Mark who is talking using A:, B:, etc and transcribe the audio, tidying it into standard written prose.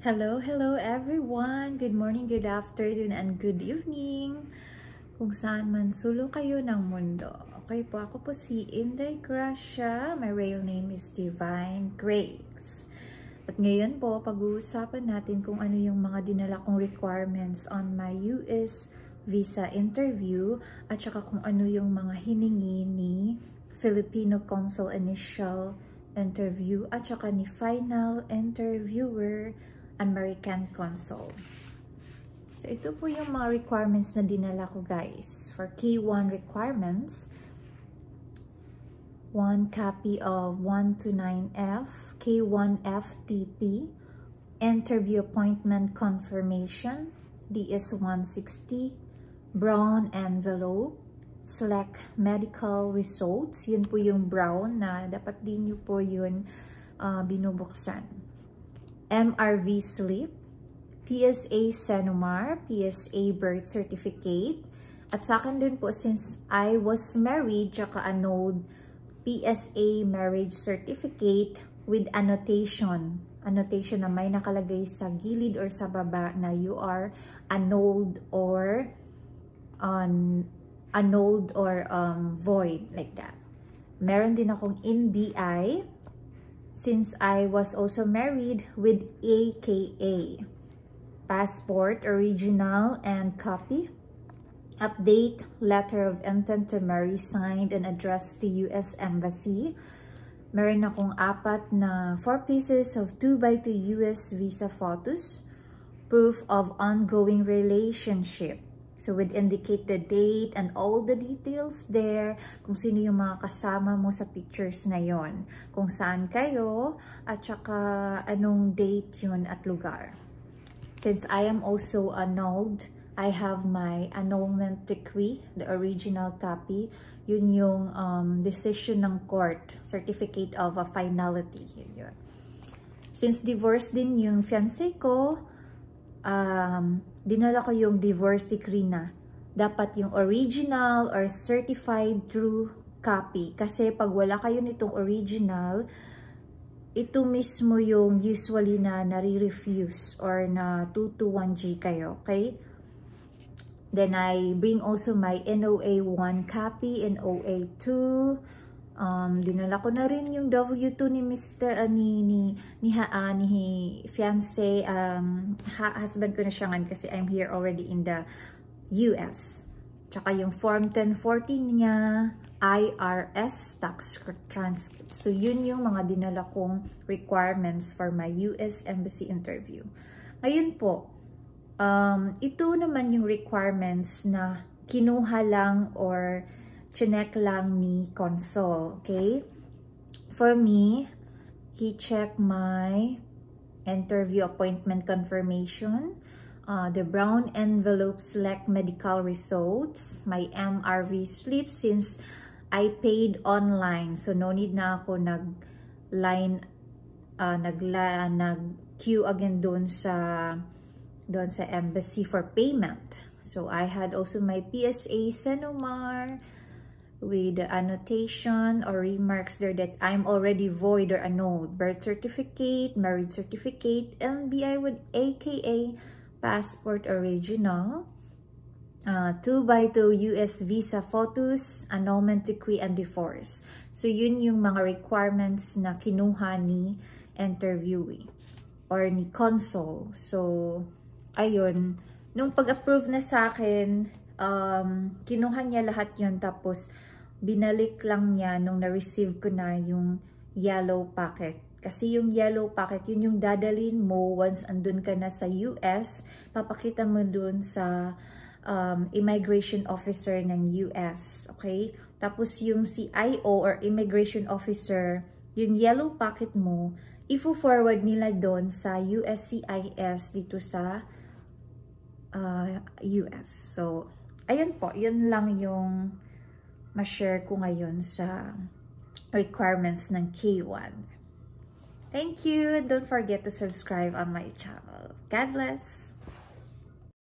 A: Hello everyone! Good morning, good afternoon, and good evening! Kung saan man sulo kayo ng mundo. Okay po, ako po si Inday Gracia. My real name is Divine Grace. At ngayon po, pag-uusapan natin kung ano yung mga dinala kong requirements on my US visa interview at saka kung ano yung mga hiningi ni Filipino Consul Initial Interview at saka ni Final Interviewer American Consul. So, ito po yung mga requirements na dinala ko, guys. For K1 requirements, 1 copy of 129F, K1 FTP, interview appointment confirmation, DS-160, brown envelope, select medical results. Yun po yung brown na dapat din nyo po yun binubuksan. MRV slip, PSA Senomar, PSA birth certificate, at sa akin din po since I was married, tsaka annulled, PSA marriage certificate with annotation na may nakalagay sa gilid or sa baba na you are annulled or void, like that. Meron din akong NBI since I was also married with AKA. Passport, original and copy. Update, letter of intent to marry signed and addressed to US Embassy. Meron akong 4 pieces of 2x2 US visa photos. Proof of ongoing relationship. So, would indicate the date and all the details there, kung sino yung mga kasama mo sa pictures na yon, kung saan kayo, at saka anong date yun at lugar. Since I am also annulled, I have my annulment decree, the original copy. Yun yung decision ng court, certificate of a finality. Yun. Since divorce din yung fiancé ko, dinala ko yung divorce decree na. Dapat yung original or certified true copy. Kasi pag wala kayo nitong original, ito mismo yung usually na nare-refuse or na 221G kayo. Okay? Then I bring also my NOA 1 copy, NOA 2. Dinala ko na rin yung W2 ni Mr. ni fiancé, husband ko na siya ngayon kasi I'm here already in the US. Tsaka yung Form 1040 niya, IRS tax transcript. So yun yung mga dinala kong requirements for my US Embassy interview. Ngayon po, ito naman yung requirements na kinuha lang or chinek lang ni Consul, okay? For me, he checked my interview appointment confirmation, the brown envelope select medical results, my MRV slip since I paid online. So, no need na ako nag-queue again doon sa embassy for payment. So, I had also my PSA Senomar, with the annotation or remarks there that I'm already void or annulled. Birth certificate, marriage certificate, NBI with AKA, passport original, 2x2 US visa photos, annulment decree, and divorce. So, yun yung mga requirements na kinuha ni interviewee or ni consul. So, ayun. Nung pag-approve na sa akin, kinuha niya lahat yun, tapos binalik lang niya nung na-receive ko na yung yellow packet. Kasi yung yellow packet, yun yung dadalhin mo once andun ka na sa US, papakita mo dun sa immigration officer ng US, okay? Tapos yung CIO or immigration officer, yung yellow packet mo, ifo-forward nila dun sa USCIS dito sa US. So, ayun po, yun lang yung ma-share ko ngayon sa requirements ng K1. Thank you! Don't forget to subscribe on my channel. God bless!